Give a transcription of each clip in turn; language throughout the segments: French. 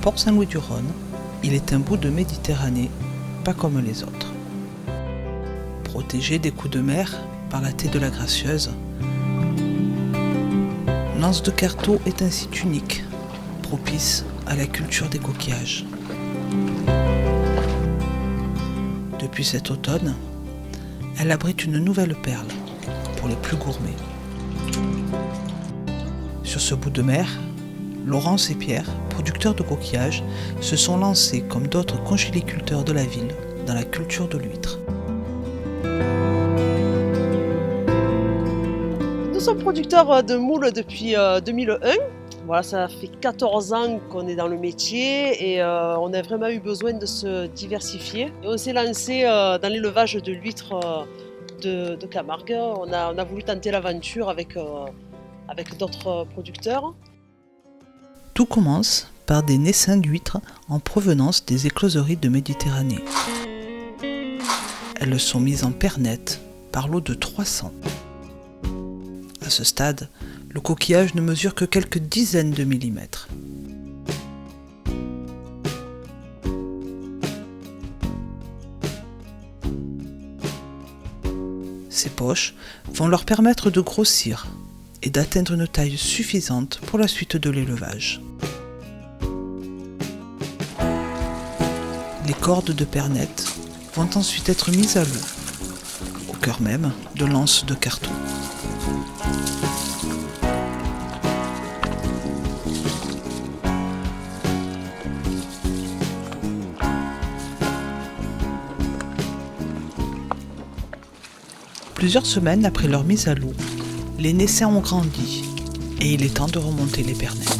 Port Saint-Louis-du-Rhône, il est un bout de Méditerranée, pas comme les autres. Protégé des coups de mer par la Thé de la Gracieuse, l'anse de Carteaux est un site unique, propice à la culture des coquillages. Depuis cet automne, elle abrite une nouvelle perle pour les plus gourmets. Sur ce bout de mer, Laurence et Pierre, producteurs de coquillages, se sont lancés comme d'autres congéliculteurs de la ville dans la culture de l'huître. Nous sommes producteurs de moules depuis 2001. Voilà, ça fait 14 ans qu'on est dans le métier et on a vraiment eu besoin de se diversifier. Et on s'est lancé dans l'élevage de l'huître de Camargue. On a voulu tenter l'aventure avec d'autres producteurs. Tout commence par des naissins d'huîtres en provenance des écloseries de Méditerranée. Elles sont mises en pernette par lot de 300. À ce stade, le coquillage ne mesure que quelques dizaines de millimètres. Ces poches vont leur permettre de grossir et d'atteindre une taille suffisante pour la suite de l'élevage. Les cordes de pernette vont ensuite être mises à l'eau, au cœur même de l'anse de Carteaux. Plusieurs semaines après leur mise à l'eau, les naissins ont grandi et il est temps de remonter les pernettes.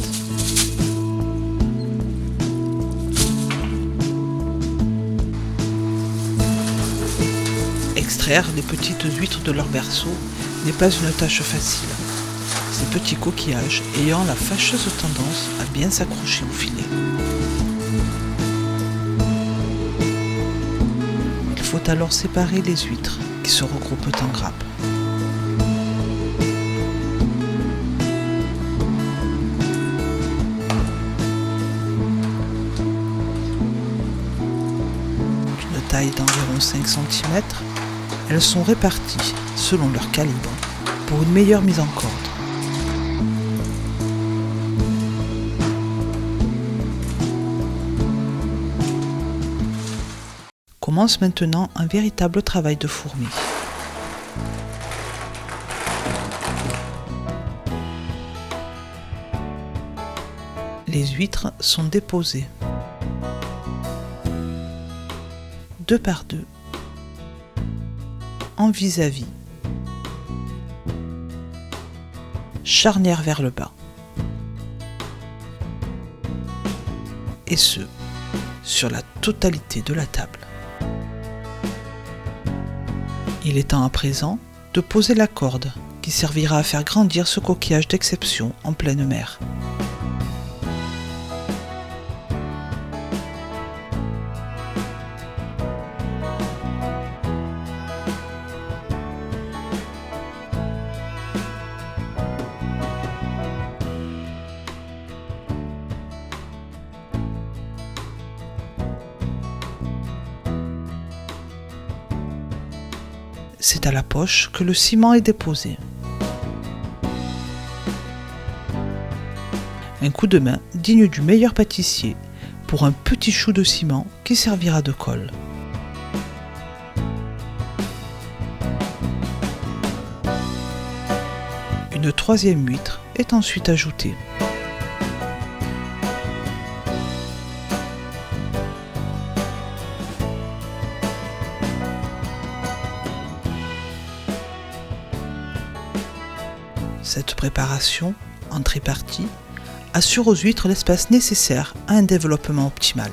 Extraire les petites huîtres de leur berceau n'est pas une tâche facile, ces petits coquillages ayant la fâcheuse tendance à bien s'accrocher au filet. Il faut alors séparer les huîtres qui se regroupent en grappes. D'une taille d'environ 5 cm, elles sont réparties selon leur calibre pour une meilleure mise en corde. Commence maintenant un véritable travail de fourmi. Les huîtres sont déposées, 2 par 2, en vis-à-vis, charnière vers le bas, et ce, sur la totalité de la table. Il est temps à présent de poser la corde qui servira à faire grandir ce coquillage d'exception en pleine mer. C'est à la poche que le ciment est déposé. Un coup de main digne du meilleur pâtissier pour un petit chou de ciment qui servira de colle. Une 3e huître est ensuite ajoutée. Cette préparation, en tripartie, assure aux huîtres l'espace nécessaire à un développement optimal.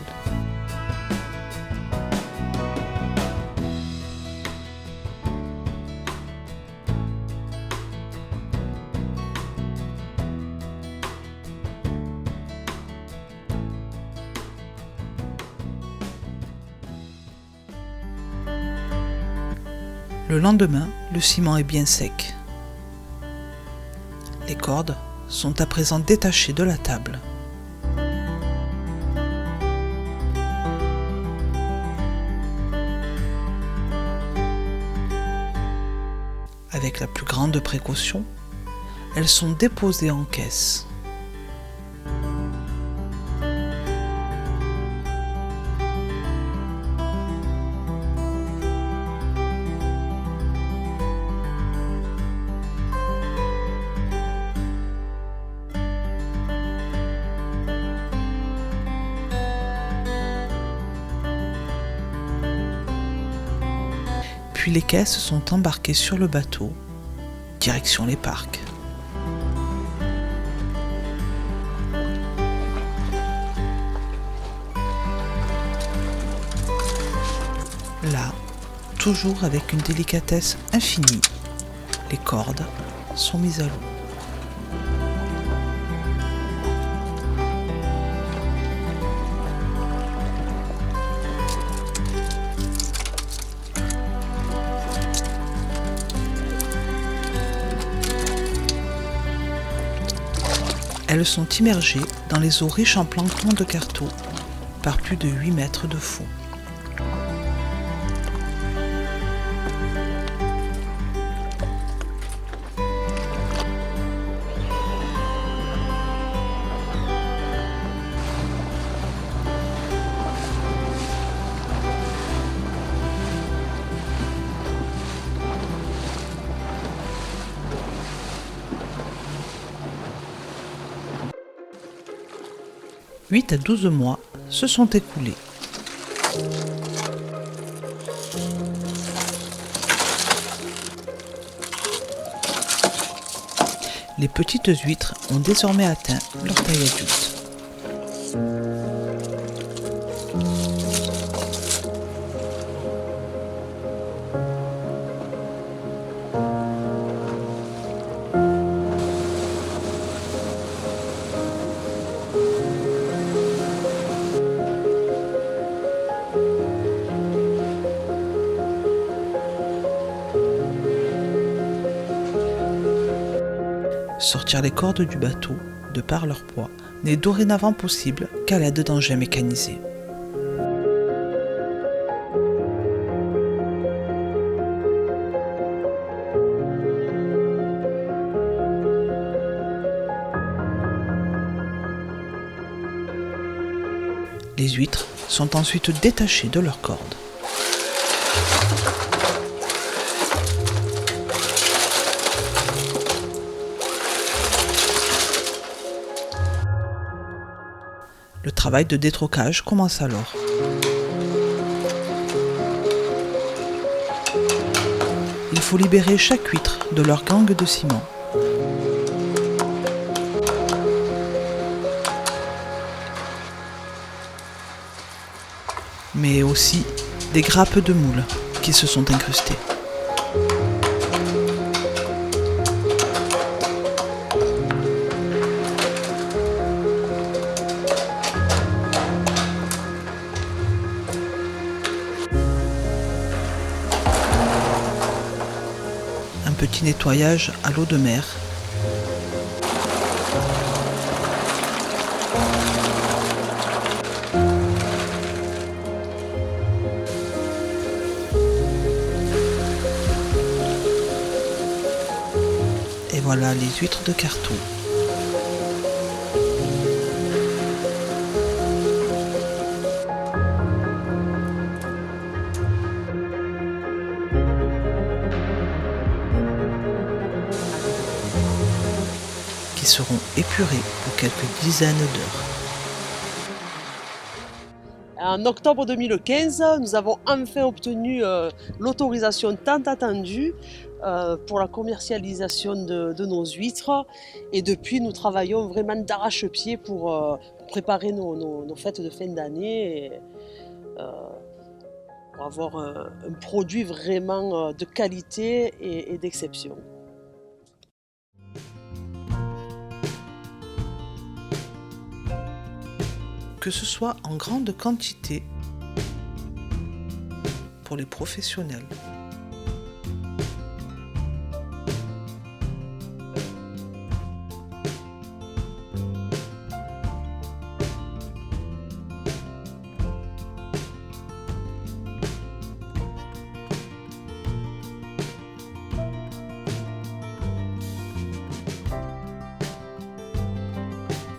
Le lendemain, le ciment est bien sec. Les cordes sont à présent détachées de la table. Avec la plus grande précaution, elles sont déposées en caisse. Puis les caisses sont embarquées sur le bateau, direction les parcs. Là, toujours avec une délicatesse infinie, les cordes sont mises à l'eau. Elles sont immergées dans les eaux riches en plancton de carreau par plus de 8 mètres de fond. « 8 à 12 mois se sont écoulés. Les petites huîtres ont désormais atteint leur taille adulte. Sortir les cordes du bateau, de par leur poids, n'est dorénavant possible qu'à l'aide d'engins mécanisés. Les huîtres sont ensuite détachées de leurs cordes. Le travail de détrocage commence alors. Il faut libérer chaque huître de leur gangue de ciment. Mais aussi des grappes de moules qui se sont incrustées. Un petit nettoyage à l'eau de mer. Et voilà les huîtres de carreau. Qui seront épurés pour quelques dizaines d'heures. En octobre 2015, nous avons enfin obtenu l'autorisation tant attendue pour la commercialisation de nos huîtres. Et depuis, nous travaillons vraiment d'arrache-pied pour préparer nos fêtes de fin d'année et pour avoir un produit vraiment de qualité et d'exception. Que ce soit en grande quantité pour les professionnels,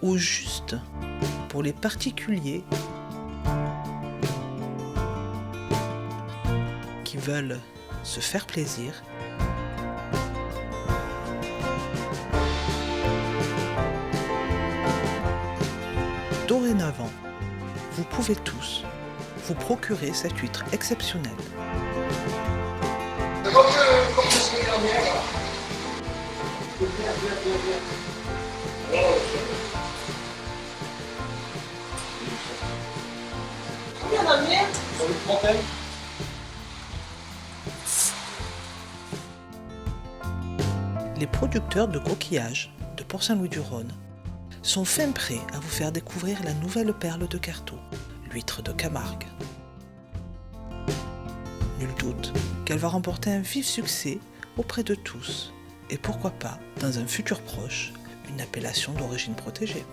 ou juste pour les particuliers qui veulent se faire plaisir. Dorénavant, vous pouvez tous vous procurer cette huître exceptionnelle. Les producteurs de coquillages de Port-Saint-Louis-du-Rhône sont fin prêts à vous faire découvrir la nouvelle perle de Carteaux, l'huître de Camargue. Nul doute qu'elle va remporter un vif succès auprès de tous, et pourquoi pas, dans un futur proche, une appellation d'origine protégée.